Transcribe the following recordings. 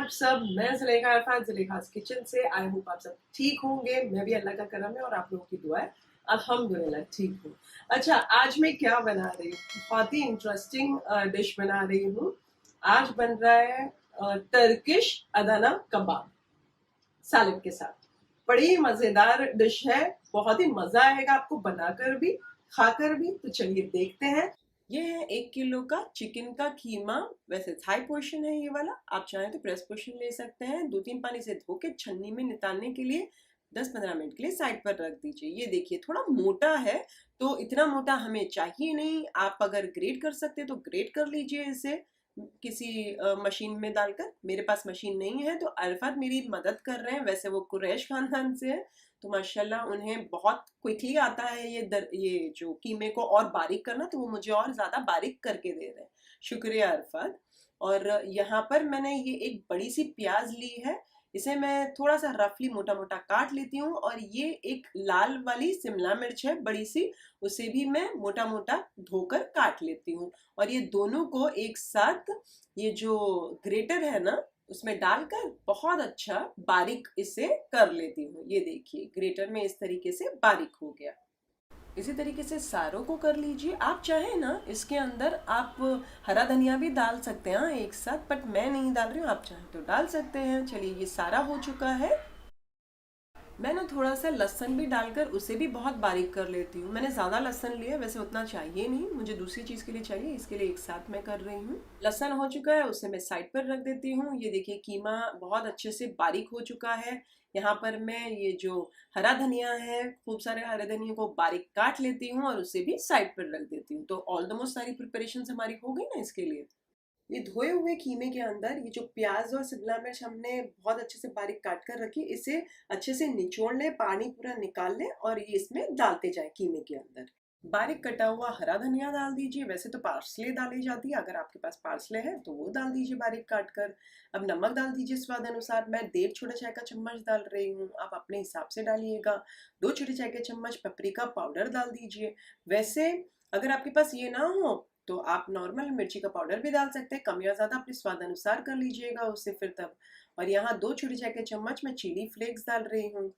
आप सब? मैं ज़ुलेखा इरफान, ज़ुलेखा's किचन से। आई होप आप सब ठीक होंगे। मैं भी अल्लाह का करम है और आप लोगों की दुआ है अल्हम्दुलिल्लाह ठीक हूँ। अच्छा, आज मैं क्या बना रही हूँ? बहुत ही इंटरेस्टिंग डिश बना रही हूँ। आज बन रहा है टर्किश अदना कबाब सैलेड के साथ। बड़ी मज़ेदार डिश है, बहुत ही मज़ा आएगा आपको बनाकर भी खाकर भी। तो चलिए देखते हैं। ये है 1 किलो का चिकन का कीमा। वैसे थाई पोर्शन है ये वाला, आप चाहें तो प्रेस पोर्शन ले सकते हैं। 2-3 पानी से धो के छन्नी में निकालने के लिए 10-15 मिनट के लिए साइड पर रख दीजिए। ये देखिए थोड़ा मोटा है, तो इतना मोटा हमें चाहिए नहीं। आप अगर ग्रेट कर सकते हैं तो ग्रेट कर लीजिए इसे किसी मशीन में डालकर। मेरे पास मशीन नहीं है तो अरफत मेरी मदद कर रहे हैं। वैसे वो कुरैश खानदान से है तो माशाल्लाह उन्हें बहुत क्विकली आता है ये जो कीमे को और बारीक करना, तो वो मुझे और ज़्यादा बारीक करके दे रहे हैं। शुक्रिया अरफत। और यहाँ पर मैंने ये एक बड़ी सी प्याज ली है, इसे मैं थोड़ा सा रफली मोटा मोटा काट लेती हूँ। और ये एक लाल वाली शिमला मिर्च है बड़ी सी, उसे भी मैं मोटा मोटा धोकर काट लेती हूँ। और ये दोनों को एक साथ ये जो ग्रेटर है ना उसमें डालकर बहुत अच्छा बारीक इसे कर लेती हूँ। ये देखिए ग्रेटर में इस तरीके से बारीक हो गया। इसी तरीके से सारों को कर लीजिए। आप चाहें ना इसके अंदर आप हरा धनिया भी डाल सकते हैं एक साथ, बट मैं नहीं डाल रही हूँ, आप चाहें तो डाल सकते हैं। चलिए ये सारा हो चुका है। मैं ना थोड़ा सा लहसुन भी डालकर उसे भी बहुत बारीक कर लेती हूँ। मैंने ज़्यादा लहसुन लिया, वैसे उतना चाहिए नहीं, मुझे दूसरी चीज़ के लिए चाहिए, इसके लिए एक साथ मैं कर रही हूँ। लहसुन हो चुका है, उसे मैं साइड पर रख देती हूँ। ये देखिए कीमा बहुत अच्छे से बारीक हो चुका है। यहाँ पर मैं ये जो हरा धनिया है, खूब सारे हरे धनिया को बारीक काट लेती हूँ और उसे भी साइड पर रख देती हूँ। तो ऑलमोस्ट सारी प्रिपरेशन हमारी हो गई ना इसके लिए। ये धोए हुए कीमे के अंदर ये जो प्याज और शिमला मिर्च हमने बहुत अच्छे से बारीक काट कर रखी, इसे अच्छे से निचोड़ ले, पानी पूरा निकाल ले और ये इसमें डालते जाए कीमे के अंदर। बारीक कटा हुआ हरा धनिया डाल दीजिए। वैसे तो पार्सले डाली जाती है, अगर आपके पास पार्सले है तो वो डाल दीजिए बारीक काट कर। अब नमक डाल दीजिए स्वाद अनुसार। मैं 1.5 छोटे चाय का चम्मच डाल रही हूँ, आप अपने हिसाब से डालिएगा। 2 छोटे चाय के चम्मच पपरिका पाउडर डाल दीजिए। वैसे अगर आपके पास ये ना हो तो आप नॉर्मल मिर्ची का पाउडर भी डाल सकते हैं, कम या ज़्यादा अपने स्वाद अनुसार कर लीजिएगा उससे फिर तब। और यहाँ 2 छोटे चाय के चम्मच मैं चिली फ्लेक्स डाल रही हूँ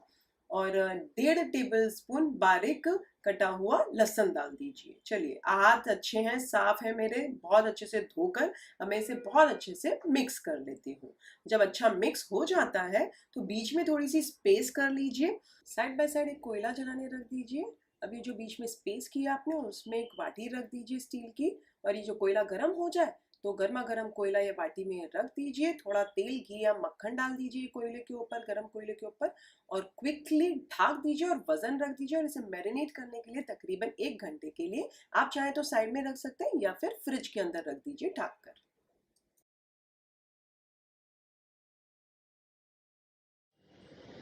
और 1.5 टेबल स्पून बारीक कटा हुआ लहसुन डाल दीजिए। चलिए हाथ अच्छे हैं, साफ है मेरे, बहुत अच्छे से धोकर अब मैं इसे बहुत अच्छे से मिक्स कर लेती हूँ। जब अच्छा मिक्स हो जाता है तो बीच में थोड़ी सी स्पेस कर लीजिए। साइड बाय साइड एक कोयला जलाने रख दीजिए। अभी जो बीच में स्पेस किया आपने उसमें एक बाटी रख दीजिए स्टील की। और ये जो कोयला गर्म हो जाए तो गर्मा गर्म कोयला या बाटी में रख दीजिए। थोड़ा तेल घी या मक्खन डाल दीजिए कोयले के ऊपर, गर्म कोयले के ऊपर, और क्विकली ढक दीजिए और वजन रख दीजिए। और इसे मैरिनेट करने के लिए तकरीबन 1 घंटे के लिए आप चाहे तो साइड में रख सकते हैं या फिर फ्रिज के अंदर रख दीजिए ढक कर।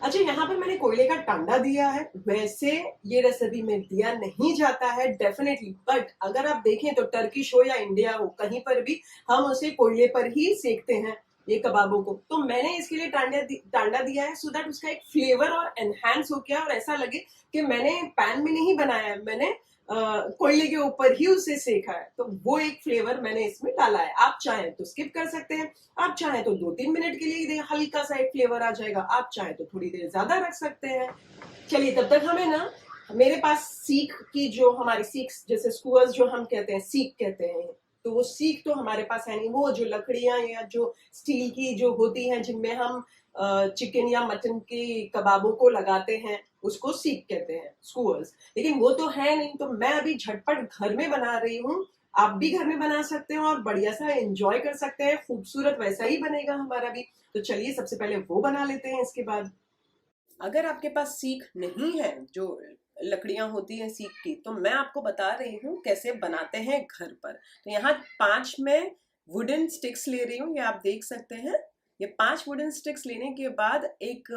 अच्छा, यहाँ पर मैंने कोयले का टांडा दिया है। वैसे ये रेसिपी में दिया नहीं जाता है डेफिनेटली, बट अगर आप देखें तो टर्किश हो या इंडिया हो, कहीं पर भी हम उसे कोयले पर ही सेकते हैं ये कबाबों को। तो मैंने इसके लिए टांडा दिया है सो दैट उसका एक फ्लेवर और एनहांस हो गया और ऐसा लगे कि मैंने पैन में नहीं बनाया है, मैंने कोयले के ऊपर ही उसे सेका है। तो वो एक फ्लेवर मैंने इसमें डाला है। आप चाहें तो स्किप कर सकते हैं, आप चाहें तो 2-3 मिनट के लिए हल्का सा एक फ्लेवर आ जाएगा, आप चाहें तो थोड़ी देर ज्यादा रख सकते हैं। चलिए तब तक हमें ना, मेरे पास सीख की जो हमारी सीख, जैसे स्क्यूअर्स जो हम कहते हैं, सीख कहते हैं, तो वो सीख तो हमारे पास है नहीं। वो जो लकड़ियां या जो स्टील की जो होती हैं जिनमें हम चिकन या मटन के कबाबों को लगाते हैं, उसको सीख कहते हैं, स्क्यूअर्स। लेकिन वो तो है नहीं, तो मैं अभी झटपट घर में बना रही हूँ। आप भी घर में बना सकते हो और बढ़िया सा एंजॉय कर सकते हैं, खूबसूरत वैसा ही बनेगा हमारा भी। तो चलिए सबसे पहले वो बना लेते हैं। इसके बाद अगर आपके पास सीख नहीं है, जो लकड़ियां होती हैं सीख की, तो मैं आपको बता रही हूँ कैसे बनाते हैं घर पर। तो यहाँ 5 मैं वुडन स्टिक्स ले रही हूँ, ये आप देख सकते हैं। ये 5 वुडन स्टिक्स लेने के बाद एक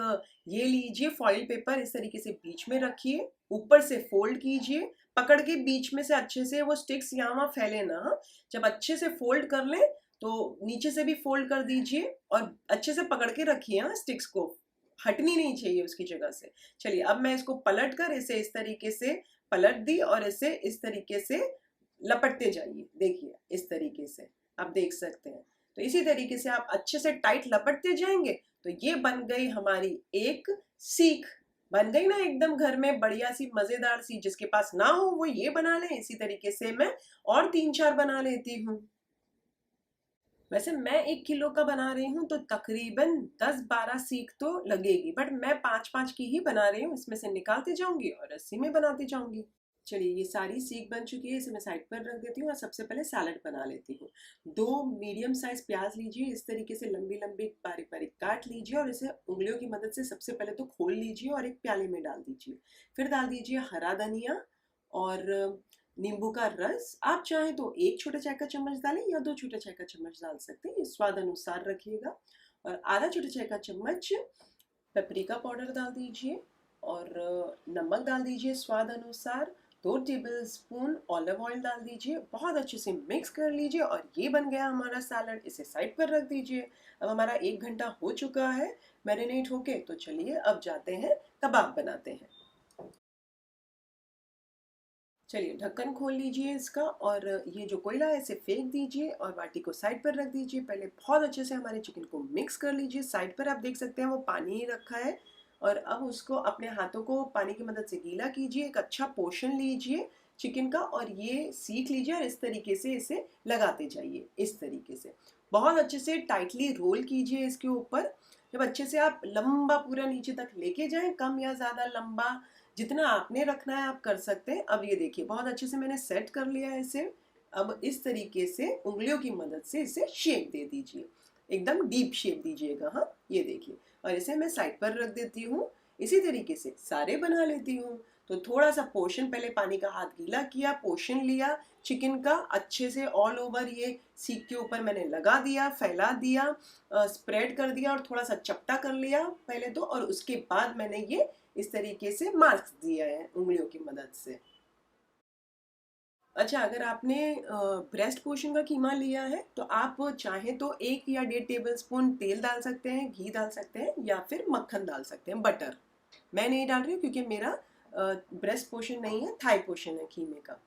ये लीजिए फॉइल पेपर, इस तरीके से बीच में रखिए, ऊपर से फोल्ड कीजिए, पकड़ के बीच में से अच्छे से वो स्टिक्स यहाँ वहाँ फैले ना। जब अच्छे से फोल्ड कर ले तो नीचे से भी फोल्ड कर दीजिए और अच्छे से पकड़ के रखिए हाँ, स्टिक्स को हटनी नहीं चाहिए उसकी जगह से। चलिए अब मैं इसको पलट कर इसे इस तरीके से पलट दी और इसे इस तरीके से लपटते जाइए। देखिए इस तरीके से आप देख सकते हैं। तो इसी तरीके से आप अच्छे से टाइट लपटते जाएंगे तो ये बन गई हमारी एक सीख। बन गई ना एकदम घर में बढ़िया सी मजेदार सी। जिसके पास ना हो वो ये बना ले। इसी तरीके से मैं और 3-4 बना लेती हूँ। वैसे मैं 1 किलो का बना रही हूँ तो तकरीबन 10-12 सीख तो लगेगी, बट मैं 5-5 की ही बना रही हूँ। इसमें से निकालती जाऊंगी और रस्सी में बनाती जाऊंगी। चलिए ये सारी सीख बन चुकी है, इसे मैं साइड पर रख देती हूँ और सबसे पहले सैलड बना लेती हूँ। 2 मीडियम साइज प्याज लीजिए, इस तरीके से लंबी लंबी बारीक बारीक काट लीजिए और इसे उंगलियों की मदद से सबसे पहले तो खोल लीजिए और एक प्याले में डाल दीजिए। फिर डाल दीजिए हरा धनिया और नींबू का रस। आप चाहें तो 1 छोटा चाय का चम्मच डालें या 2 छोटे चाय का चम्मच डाल सकते हैं, ये स्वाद अनुसार रखिएगा। और आधा छोटा चाय का चम्मच पेपरिका पाउडर डाल दीजिए और नमक डाल दीजिए स्वाद अनुसार। 2 टेबल स्पून ऑलिव ऑयल डाल दीजिए, बहुत अच्छे से मिक्स कर लीजिए और ये बन गया हमारा सैलड। इसे साइड पर रख दीजिए। अब हमारा 1 घंटा हो चुका है मैरिनेट होके, तो चलिए अब जाते हैं कबाब बनाते हैं। चलिए ढक्कन खोल लीजिए इसका और ये जो कोयला है इसे फेंक दीजिए और बाटी को साइड पर रख दीजिए। पहले बहुत अच्छे से हमारे चिकन को मिक्स कर लीजिए। साइड पर आप देख सकते हैं वो पानी ही रखा है और अब उसको अपने हाथों को पानी की मदद से गीला कीजिए। एक अच्छा पोर्शन लीजिए चिकन का और ये सीख लीजिए और इस तरीके से इसे लगाते जाइए। इस तरीके से बहुत अच्छे से टाइटली रोल कीजिए इसके ऊपर। जब अच्छे से आप लंबा पूरा नीचे तक लेके जाएं, कम या ज़्यादा लंबा जितना आपने रखना है आप कर सकते हैं। अब ये देखिए बहुत अच्छे से मैंने सेट कर लिया है इसे। अब इस तरीके से उंगलियों की मदद से इसे शेप दे दीजिए, एकदम डीप शेप दीजिएगा। हाँ ये देखिए, और इसे मैं साइड पर रख देती हूँ। इसी तरीके से सारे बना लेती हूँ। तो थोड़ा सा पोर्शन पहले पानी का हाथ गीला किया, पोर्शन लिया चिकन का अच्छे से ऑल ओवर ये सीख के ऊपर मैंने लगा दिया, फैला दिया, स्प्रेड कर दिया और थोड़ा सा चपटा कर लिया पहले तो, और उसके बाद मैंने ये इस तरीके से मार्क्स दिया है उंगलियों की मदद से। अच्छा, अगर आपने ब्रेस्ट पोर्शन का कीमा लिया है तो आप चाहें तो 1 या 1.5 टेबल स्पून तेल डाल सकते हैं, घी डाल सकते हैं या फिर मक्खन डाल सकते हैं, बटर। मैं नहीं डाल रही हूँ क्योंकि मेरा ब्रेस्ट पोर्शन नहीं है, थाई पोर्शन है कीमे का।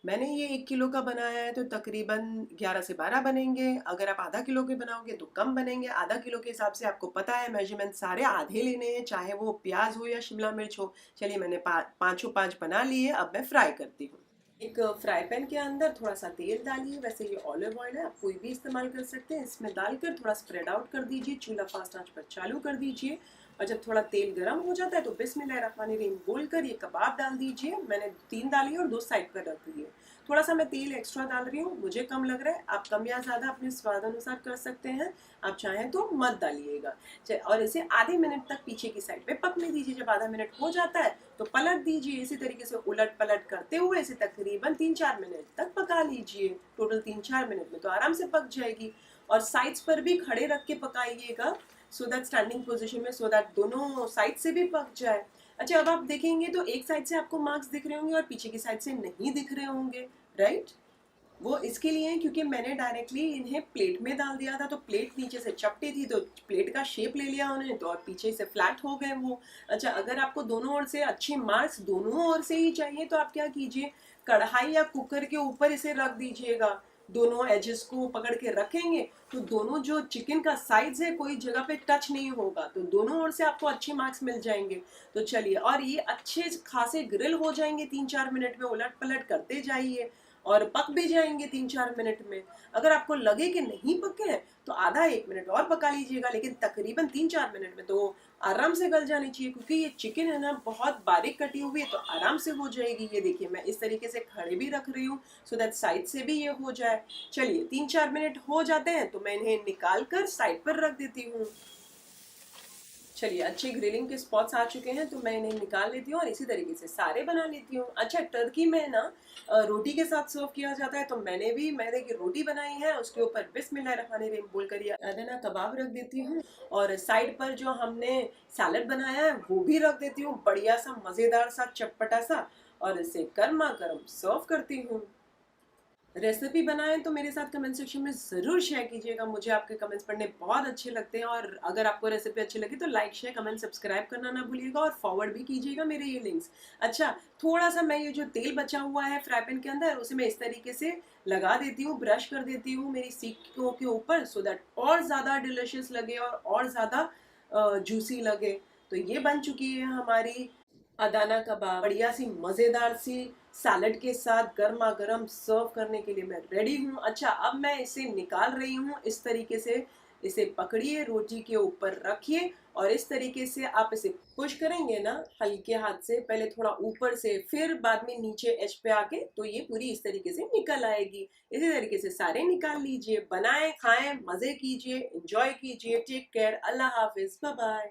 मैंने ये 1 किलो का बनाया है तो तकरीबन 11 से 12 बनेंगे। अगर आप आधा किलो के बनाओगे तो कम बनेंगे। आधा किलो के हिसाब से आपको पता है मेजरमेंट सारे आधे लेने हैं, चाहे वो प्याज हो या शिमला मिर्च हो। चलिए मैंने पाँचों 5 बना लिए। अब मैं फ्राई करती हूँ। एक फ्राई पैन के अंदर थोड़ा सा तेल डालिए, वैसे ये ऑलिव ऑयल है, आप कोई भी इस्तेमाल कर सकते हैं। इसमें डालकर थोड़ा स्प्रेड आउट कर दीजिए, चूल्हा फास्ट आंच पर चालू कर दीजिए और जब थोड़ा तेल गर्म हो जाता है तो बिस्मिल्लाहिर्रहमानिर्रहीम बोलकर ये कबाब डाल दीजिए। मैंने 3 डाली और 2 साइड पर रख दिए। थोड़ा सा मैं तेल एक्स्ट्रा डाल रही हूँ, मुझे कम लग रहा है, आप कम या ज़्यादा अपने स्वाद अनुसार कर सकते हैं। आप चाहें तो मत डालिएगा। और इसे आधे मिनट तक पीछे की साइड पे पकने दीजिए। जब आधा मिनट हो जाता है तो पलट दीजिए। इसी तरीके से उलट पलट करते हुए इसे तकरीबन 3-4 मिनट तक पका लीजिए। टोटल 3-4 मिनट में तो आराम से पक जाएगी। और साइड्स पर भी खड़े रख के पकाइएगा, सो दैट स्टैंडिंग पोजीशन में, सो दैट दोनों साइड से भी पक जाए। अच्छा, अब आप देखेंगे तो एक साइड से आपको मार्क्स दिख रहे होंगे और पीछे की साइड से नहीं दिख रहे होंगे, राइट? वो इसके लिए है क्योंकि मैंने डायरेक्टली इन्हें प्लेट में डाल दिया था, तो प्लेट नीचे से चपटी थी तो प्लेट का शेप ले लिया उन्हें, तो और पीछे से फ्लैट हो गए वो। अच्छा, अगर आपको दोनों ओर से अच्छे मार्क्स दोनों ओर से ही चाहिए तो आप क्या कीजिए, कढ़ाई या कुकर के ऊपर इसे रख दीजिएगा। दोनों एजेस को पकड़ के रखेंगे तो दोनों जो चिकन का साइज है कोई जगह पे टच नहीं होगा, तो दोनों ओर से आपको अच्छे मार्क्स मिल जाएंगे। तो चलिए, और ये अच्छे खासे ग्रिल हो जाएंगे 3-4 मिनट में। उलट पलट करते जाइए और पक भी जाएंगे 3-4 मिनट में। अगर आपको लगे कि नहीं पके हैं तो आधा 1 मिनट और पका लीजिएगा, लेकिन तकरीबन 3-4 मिनट में तो आराम से गल जानी चाहिए क्योंकि ये चिकन है ना बहुत बारीक कटी हुई है, तो आराम से हो जाएगी। ये देखिए मैं इस तरीके से खड़े भी रख रही हूँ सो दैट साइड से भी ये हो जाए। चलिए 3-4 मिनट हो जाते हैं तो मैं इन्हें निकाल कर साइड पर रख देती हूँ। चलिए, अच्छे ग्रिलिंग के स्पॉट्स आ चुके हैं तो मैं इन्हें निकाल लेती हूँ और इसी तरीके से सारे बना लेती हूँ। अच्छा, टर्की में ना रोटी के साथ सर्व किया जाता है, तो मैंने भी मैदे की रोटी बनाई है, उसके ऊपर बिस्मिल्लाहिर्रहमानिर्रहीम बोलकर ये अदना कबाब रख देती हूँ और साइड पर जो हमने सैलड बनाया है वो भी रख देती हूँ, बढ़िया सा मज़ेदार सा चटपटा सा, और इसे गर्मा गर्म सर्व करती हूँ। रेसिपी बनाएं तो मेरे साथ कमेंट सेक्शन में ज़रूर शेयर कीजिएगा, मुझे आपके कमेंट्स पढ़ने बहुत अच्छे लगते हैं। और अगर आपको रेसिपी अच्छी लगी तो लाइक शेयर कमेंट सब्सक्राइब करना ना भूलिएगा और फॉरवर्ड भी कीजिएगा मेरे ये लिंक्स। अच्छा, थोड़ा सा मैं ये जो तेल बचा हुआ है फ्राई पैन के अंदर उसे मैं इस तरीके से लगा देती हूँ, ब्रश कर देती हूँ मेरी सीखों के ऊपर, सो दैट और ज़्यादा डिलिशियस लगे और ज़्यादा जूसी लगे। तो ये बन चुकी है हमारी अदाना कबाब, बढ़िया सी मज़ेदार सी सैलड के साथ गर्मा गर्म सर्व करने के लिए मैं रेडी हूँ। अच्छा, अब मैं इसे निकाल रही हूँ इस तरीके से। इसे पकड़िए, रोटी के ऊपर रखिए और इस तरीके से आप इसे पुश करेंगे ना हल्के हाथ से, पहले थोड़ा ऊपर से फिर बाद में नीचे एज पे आके, तो ये पूरी इस तरीके से निकल आएगी। इसी तरीके से सारे निकाल लीजिए, बनाएं, खाएं, मजे कीजिए, एंजॉय कीजिए। टेक केयर, अल्लाह हाफिज, बाय बाय।